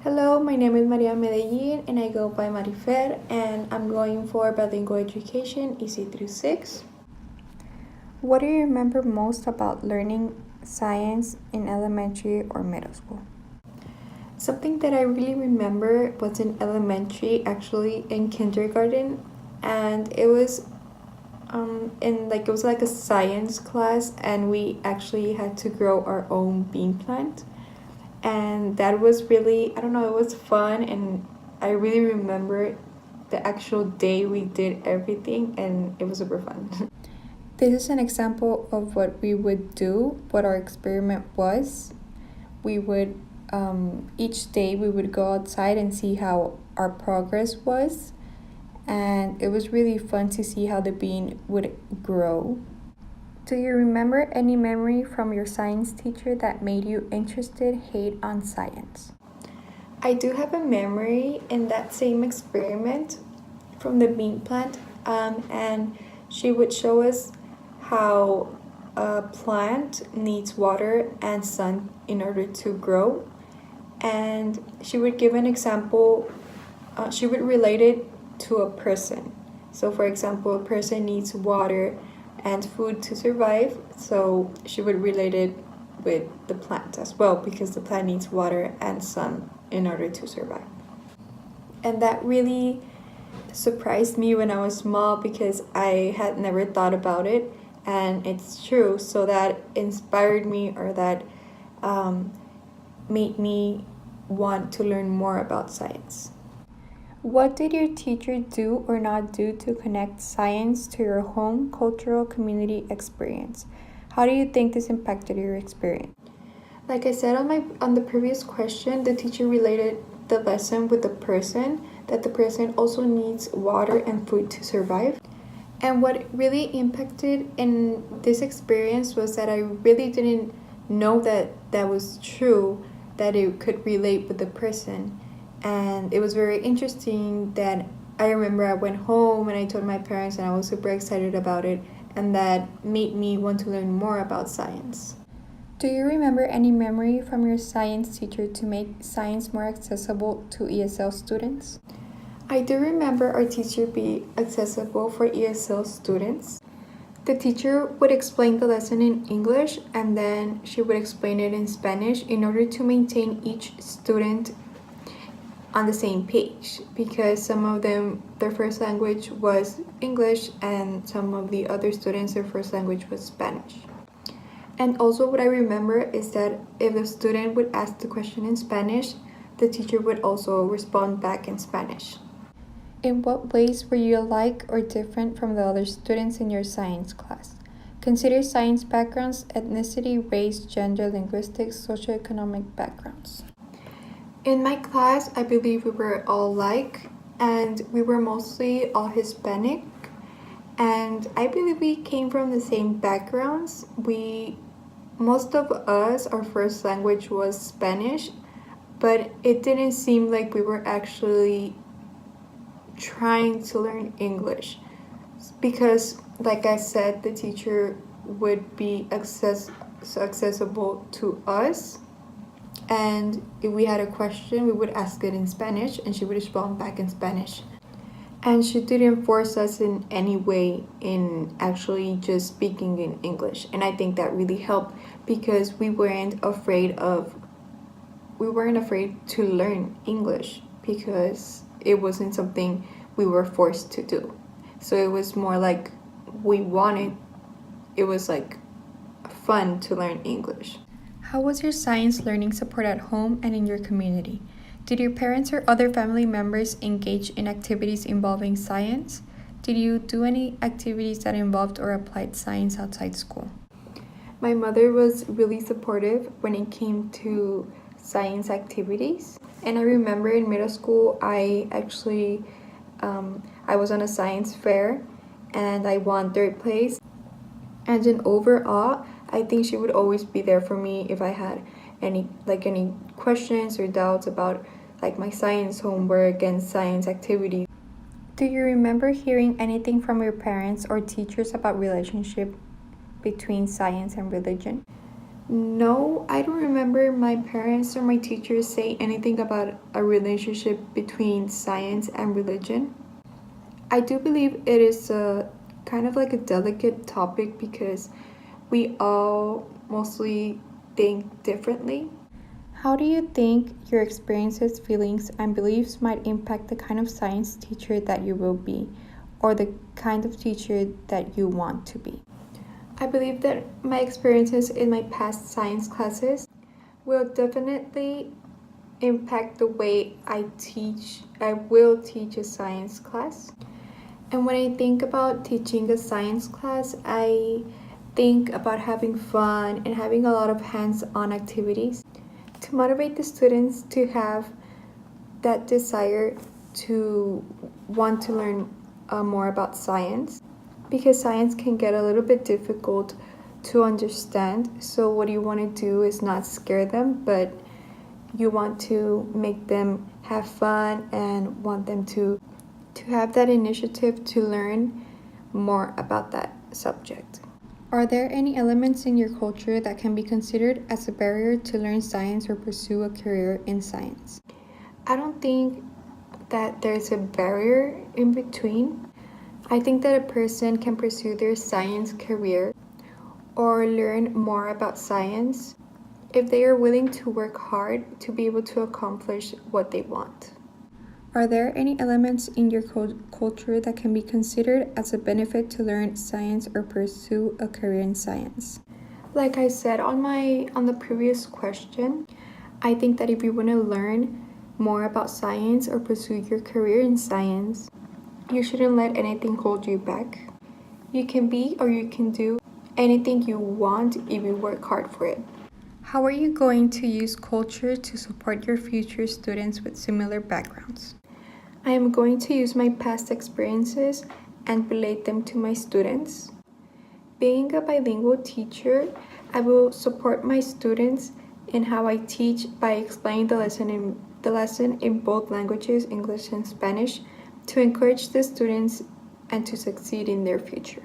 Hello, my name is Maria Medellin and I go by Marifer and I'm going for bilingual education EC through 6. What do you remember most about learning science in elementary or middle school? Something that I really remember was in elementary, actually in kindergarten, and it was it was like a science class, and we actually had to grow our own bean plant, and that was really, I don't know, it was fun, and I really remember the actual day we did everything, and it was super fun. This is an example of what we would do, what our experiment was. We would, each day, we would go outside and see how our progress was. And it was really fun to see how the bean would grow. Do you remember any memory from your science teacher that made you interested, hate on science? I do have a memory in that same experiment from the bean plant, and she would show us how a plant needs water and sun in order to grow. And she would give an example, she would relate it to a person. So, for example, a person needs water and food to survive, so she would relate it with the plant as well because the plant needs water and sun in order to survive. And that really surprised me when I was small because I had never thought about it, and it's true. So that inspired me, or that made me want to learn more about science. What did your teacher do or not do to connect science to your home cultural community experience? How do you think this impacted your experience? Like I said on the previous question, the teacher related the lesson with the person, that the person also needs water and food to survive. And what really impacted in this experience was that I really didn't know that that was true, that it could relate with the person. And it was very interesting that I remember I went home and I told my parents, and I was super excited about it, and that made me want to learn more about science. Do you remember any memory from your science teacher to make science more accessible to ESL students? I do remember our teacher be accessible for ESL students. The teacher would explain the lesson in English and then she would explain it in Spanish in order to maintain each student on the same page, because some of them, their first language was English and some of the other students, their first language was Spanish. And also what I remember is that if the student would ask the question in Spanish, the teacher would also respond back in Spanish. In what ways were you alike or different from the other students in your science class? Consider science backgrounds, ethnicity, race, gender, linguistics, socioeconomic backgrounds. In my class, I believe we were all alike, and we were mostly all Hispanic, and I believe we came from the same backgrounds. Most of us, our first language was Spanish, but it didn't seem like we were actually trying to learn English, because, like I said, the teacher would be accessible to us, and if we had a question, we would ask it in Spanish and she would respond back in Spanish. And she didn't force us in any way in actually just speaking in English. And I think that really helped because we weren't afraid to learn English because it wasn't something we were forced to do. So it was more like it was like fun to learn English. How was your science learning support at home and in your community? Did your parents or other family members engage in activities involving science? Did you do any activities that involved or applied science outside school? My mother was really supportive when it came to science activities. And I remember in middle school, I was on a science fair and I won third place. And in overall, I think she would always be there for me if I had any questions or doubts about my science homework and science activities. Do you remember hearing anything from your parents or teachers about relationship between science and religion? No, I don't remember my parents or my teachers say anything about a relationship between science and religion. I do believe it is a kind of like a delicate topic because we all mostly think differently. How do you think your experiences, feelings, and beliefs might impact the kind of science teacher that you will be, or the kind of teacher that you want to be? I believe that my experiences in my past science classes will definitely impact the way I teach. I will teach a science class. And when I think about teaching a science class, I think about having fun and having a lot of hands on activities to motivate the students to have that desire to want to learn more about science because science can get a little bit difficult to understand. So, what you want to do is not scare them, but you want to make them have fun and want them to have that initiative to learn more about that subject. Are there any elements in your culture that can be considered as a barrier to learn science or pursue a career in science? I don't think that there's a barrier in between. I think that a person can pursue their science career or learn more about science if they are willing to work hard to be able to accomplish what they want. Are there any elements in your culture that can be considered as a benefit to learn science or pursue a career in science? Like I said on the previous question, I think that if you want to learn more about science or pursue your career in science, you shouldn't let anything hold you back. You can be or you can do anything you want if you work hard for it. How are you going to use culture to support your future students with similar backgrounds? I am going to use my past experiences and relate them to my students. Being a bilingual teacher, I will support my students in how I teach by explaining the lesson in both languages, English and Spanish, to encourage the students and to succeed in their future.